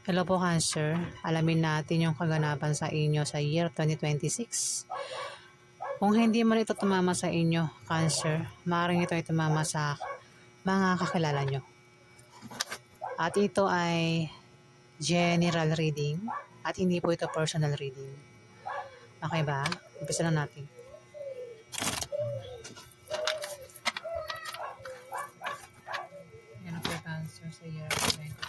Hello po, Cancer. Alamin natin yung kaganapan sa inyo sa year 2026. Kung hindi man ito tumama sa inyo, Cancer, maaaring ito ay tumama sa mga kakilala nyo. At ito ay general reading at hindi po ito personal reading. Okay ba? Umpisa na natin. Yan po, Cancer, sa year 2026.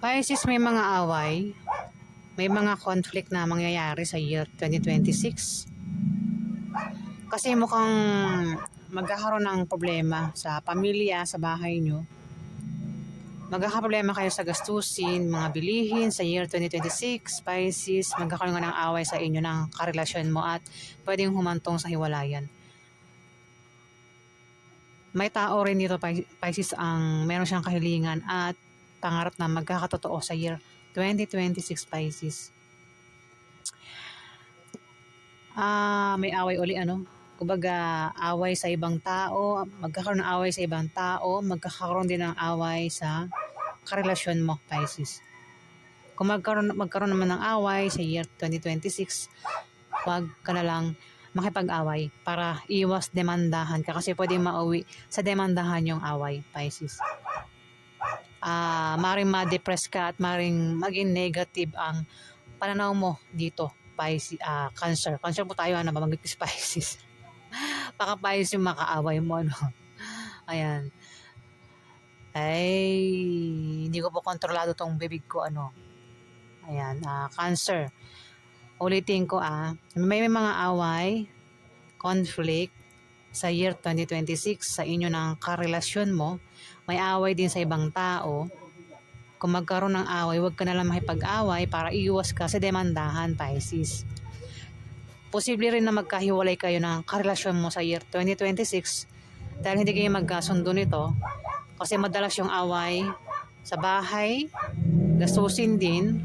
Pisces, may mga away, may mga conflict na mangyayari sa year 2026. Kasi mukhang magkakaroon ng problema sa pamilya, sa bahay nyo. Magkakaproblema kayo sa gastusin, mga bilihin sa year 2026. Pisces, magkakaroon ng away sa inyo ng karelasyon mo at pwedeng humantong sa hiwalayan. May tao rin dito, Pisces, ang meron siyang kahilingan at pangarap na magkakatotoo sa year 2026, Pisces. May away uli, kumbaga away sa ibang tao, magkakaroon ng away sa ibang tao, magkakaroon din ng away sa karelasyon mo, Pisces. Kung magkaroon naman ng away sa year 2026, wag ka na lang makipag-away para iwas demandahan ka kasi pwedeng mauwi sa demandahan yung away, Pisces. Maring ma-depress ka at maring maging negative ang pananaw mo dito, Pisces. Cancer po tayo, mabanggit ko si Pisces. Baka Pisces yung makaaway mo, Ayan. Ay, hindi ko po kontrolado tong bibig ko, Ayan, Cancer. Ulitin ko, may mga away, conflict sa year 2026 sa inyo ng karelasyon mo. May away din sa ibang tao. Kung magkaroon ng away, huwag ka na lang makipag-away para iwas ka sa demandahan, Pisces. Posible rin na magkahiwalay kayo ng karelasyon mo sa year 2026 dahil hindi kayo magkasundo nito kasi madalas yung away sa bahay, gastusin din.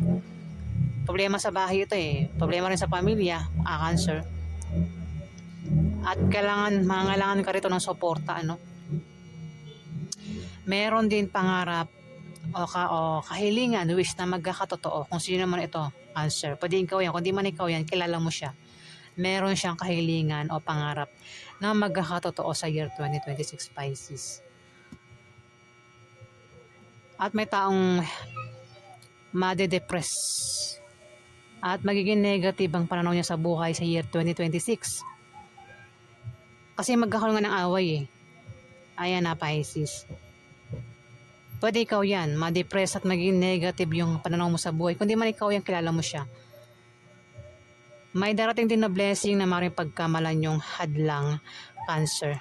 Problema sa bahay ito problema rin sa pamilya, Cancer. At mangailangan ka rito ng suporta, Meron din pangarap o kahilingan, wish na magkakatotoo. Kung sino naman ito, Cancer. Pwede ikaw yan. Kung di man ikaw yan, kilala mo siya. Meron siyang kahilingan o pangarap na magkakatotoo sa year 2026, Pisces. At may taong made-depress at magiging negative ang pananaw niya sa buhay sa year 2026. Kasi magkakaroon nga ng away Ayan na, Pisces. Pwede ikaw yan, ma-depress at maging negative yung pananaw mo sa buhay. Kundi man ikaw yan, kilala mo siya. May darating din na blessing na maaaring pagkamalan yung hadlang, Cancer.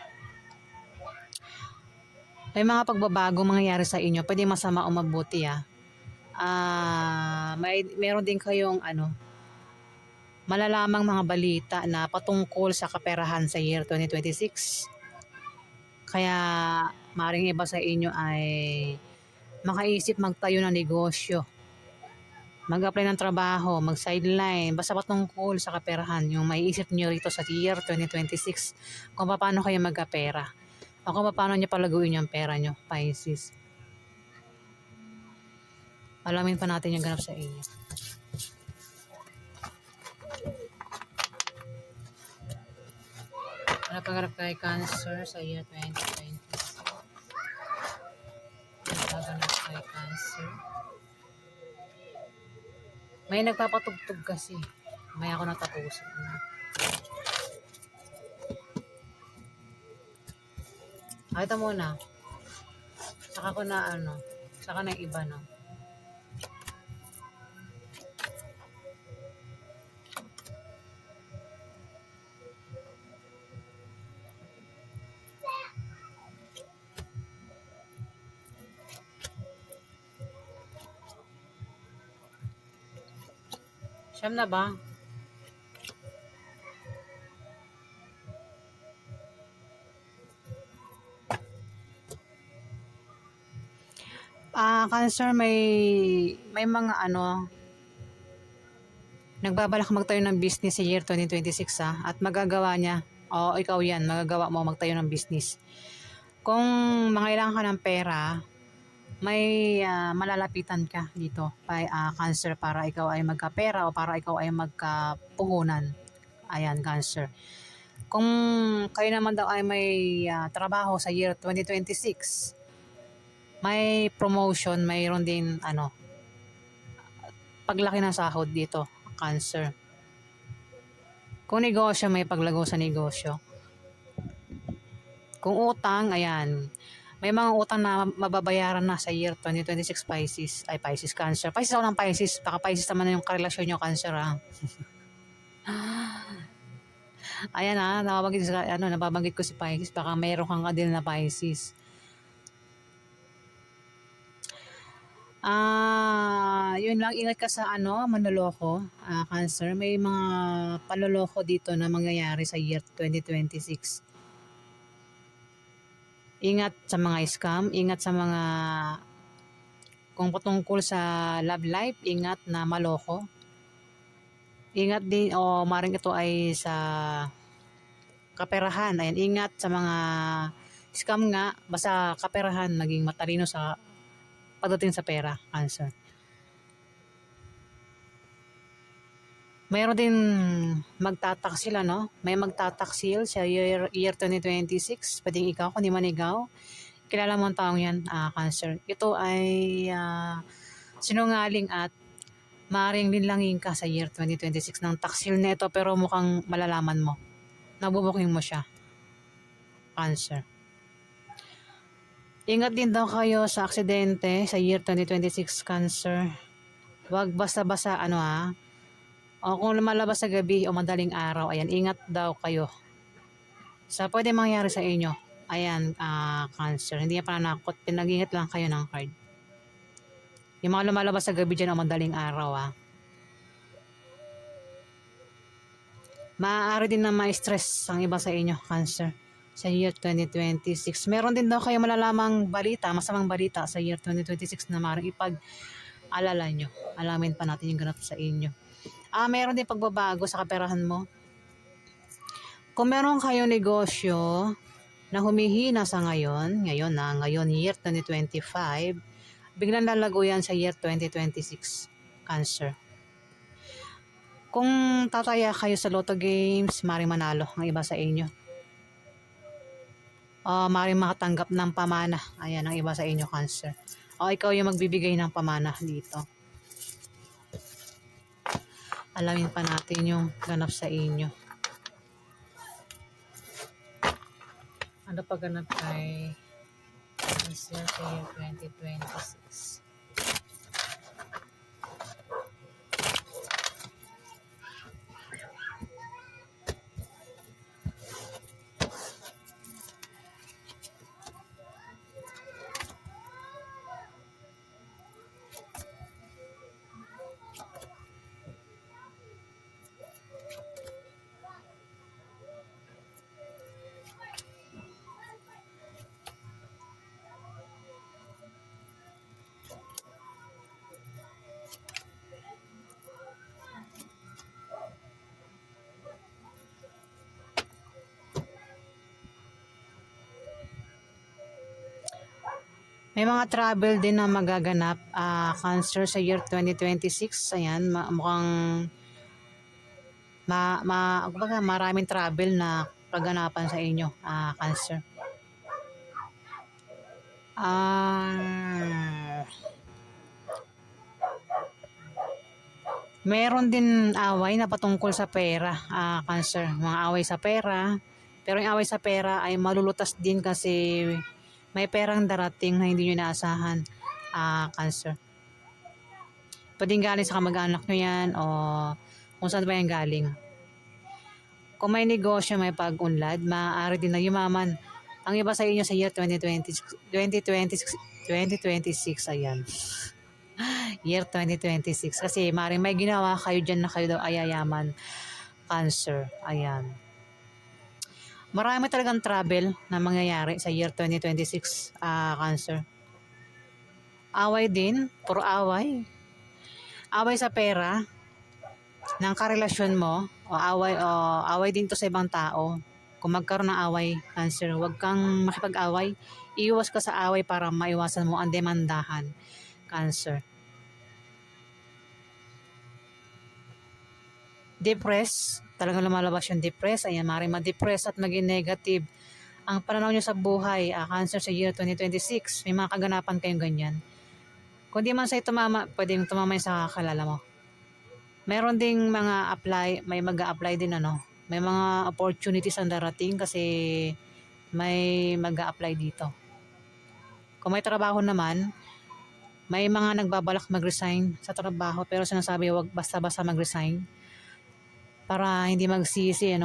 May mga pagbabago mangyayari sa inyo. Pwede masama o mabuti, meron din kayong malalamang mga balita na patungkol sa kaperahan sa year 2026. Kaya maaaring iba sa inyo ay makaisip magtayo ng negosyo, mag-apply ng trabaho, mag-sideline, basta patungkol sa kaperahan, yung maiisip nyo rito sa year 2026 kung paano kayo magkapera o kung paano nyo palaguin yung pera nyo, Pisces. Alamin pa natin yung ganap sa inyo. Ano pangarap kay Cancer sa year 2026? Ganap kay Cancer. May nagpapatugtog kasi. May ako natapusin. Ito muna. Saka ko na saka na iba na. Siyam na ba? Cancer, may mga nagbabalak magtayo ng business sa year 2026 at magagawa niya. O ikaw yan, magagawa mo magtayo ng business. Kung mangailangan ka ng pera, may malalapitan ka dito by Cancer para ikaw ay magkapera o para ikaw ay magkapuhunan. Ayan, Cancer. Kung kayo naman daw ay may trabaho sa year 2026, may promotion, mayroon din paglaki ng sahod dito, Cancer. Kung negosyo, may paglago sa negosyo. Kung utang, ayan, may mga utang na mababayaran na sa year 2026, Pisces. Ay, Pisces, Cancer. Pisces ako ng Pisces. Baka Pisces naman na yung karelasyon nyo, Cancer, ha? Ayan, ha? Nababanggit ko si Pisces. Baka mayroon kang din na Pisces. Yun lang, ingat ka sa manloloko, Cancer. May mga panloloko dito na mangyayari sa year 2026. Ingat sa mga scam, ingat sa mga kung patungkol sa love life, ingat na maloko. Ingat din maring ito ay sa kaperahan. Ayan, ingat sa mga scam nga, basta kaperahan, maging matalino sa pagdating sa pera, Cancer. Mayroon din magtataksil, may magtataksil sa year 2026. Pwedeng ikaw, kundi man ikaw. Kilala mo ang taong yan, Cancer. Ito ay sinungaling at maaaring linlangin ka sa year 2026 ng taksil na ito, pero mukhang malalaman mo. Nabubuking mo siya, Cancer. Ingat din daw kayo sa aksidente sa year 2026, Cancer. Huwag basta-basta o kung lumalabas sa gabi o madaling araw, ayan, ingat daw kayo sa pwede mangyari sa inyo. Ayan, Cancer, hindi niya pananakot, pinag-ingat lang kayo ng card. Yung mga lumalabas sa gabi dyan o madaling araw, maaari din na ma-stress ang iba sa inyo, Cancer, sa year 2026. Meron din daw kayo malalamang balita, masamang balita sa year 2026 na maaaring ipag-alala nyo. Alamin pa natin yung ganap sa inyo. Meron din pagbabago sa kaperahan mo. Kung meron kayong negosyo na humihina sa ngayon year 2025, biglang lalago yan sa year 2026, Cancer. Kung tataya kayo sa Lotto Games, maaaring manalo ang iba sa inyo. Maaaring makatanggap ng pamana. Ayan ang iba sa inyo, Cancer. Ikaw yung magbibigay ng pamana dito. Alamin pa natin yung ganap sa inyo. Ano pa ganap kay Cancer sa year 2026? May mga travel din na magaganap, Cancer, sa year 2026. Ayan, mukhang maraming travel na kaganapan sa inyo, Cancer. Meron din away na patungkol sa pera, Cancer. Mga away sa pera. Pero yung away sa pera ay malulutas din kasi may perang darating na hindi nyo inaasahan, Cancer. Pwedeng galing sa kamag-anak nyo yan o kung saan ba yan galing. Kung may negosyo, may pag-unlad, maaari din na yumaman ang iba sa inyo sa year 2026, ayan. Year 2026. Kasi maring may ginawa kayo dyan na kayo daw ayayaman. Cancer. Ayan. Marami talagang travel na mangyayari sa year 2026, Cancer. Away din, puro away. Away sa pera ng karelasyon mo o away din to sa ibang tao. Kung magkaroon ng away, Cancer, huwag kang makipag-away. Iwas ka sa away para maiwasan mo ang demandahan, Cancer. Depress, talagang lumalabas yung depress. Ayan, maaaring ma-depress at maging negative ang pananaw nyo sa buhay, Cancer, sa year 2026. May mga kaganapan kayong ganyan. Kung di man sa'yo tumama, pwedeng tumama yun sa kakalala mo. Meron ding mga may mag-a-apply din may mga opportunities ang darating kasi may mag-a-apply dito. Kung may trabaho naman, may mga nagbabalak mag-resign sa trabaho pero sinasabi wag basta-basta mag-resign para hindi magsisi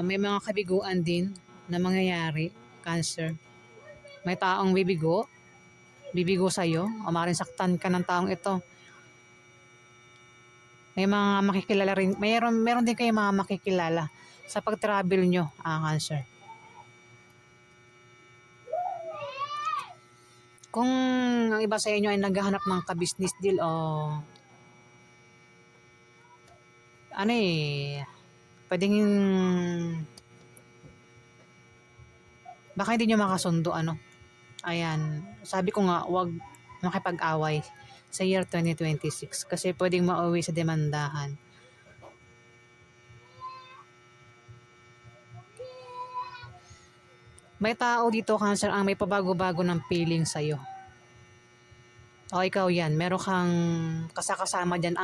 may mga kabiguan din na mangyayari, Cancer. May taong bibigo sa'yo o maaaring saktan ka ng taong ito. May mga makikilala rin, meron din kayo mga makikilala sa pag-travel nyo, Cancer. Kung ang iba sa inyo ay naghahanap ng ka-business deal o pwedeng baka hindi nyo makasundo Ayan, sabi ko nga, wag makipag-away sa year 2026 kasi pwedeng mauwi sa demandahan. May tao dito, Cancer, ang may pabago-bago ng feeling sa'yo. O ikaw yan, meron kang kasama dyan,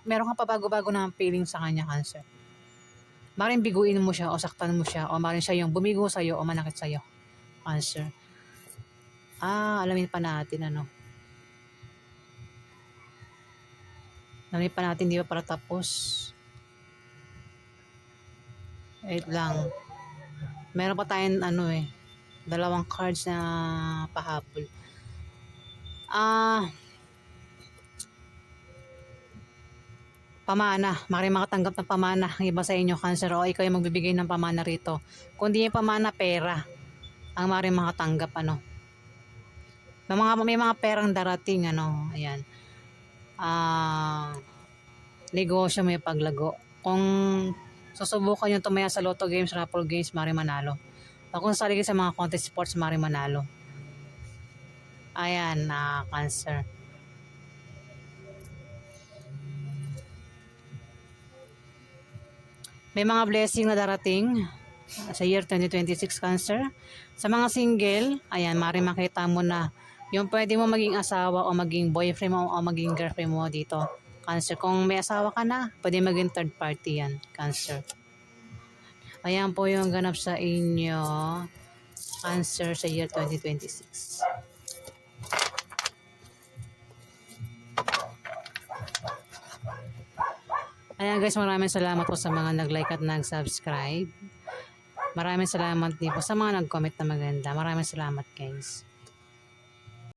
meron kang pabago-bago ng feeling sa kanya, Cancer. Maring biguin mo siya o saktan mo siya o maring siya yung bumigo sa'yo o manakit sa'yo, Cancer. Alamin pa natin Alamin pa natin, di ba para tapos. Wait lang. Meron pa tayong dalawang cards na pahabol. Pamana. Maring makatanggap ng pamana ang iba sa inyo, Cancer, o ikaw yung magbibigay ng pamana rito. Kung di yung pamana, pera ang maring makatanggap may mga perang darating ayan. Negosyo may paglago. Kung susubukan yung tumaya sa lotto games, raffle games, maring manalo. O kung saligid sa mga contest sports, maring manalo. Ayan, Cancer. May mga blessing na darating sa year 2026, Cancer. Sa mga single, ayan, maring makita mo na yung pwede mo maging asawa o maging boyfriend mo o maging girlfriend mo dito, Cancer. Kung may asawa ka na, pwede maging third party yan, Cancer. Ayan po yung ganap sa inyo, Cancer, sa year 2026. Ayan guys, maraming salamat po sa mga nag-like at nag-subscribe. Maraming salamat din po sa mga nag-comment na maganda. Maraming salamat guys.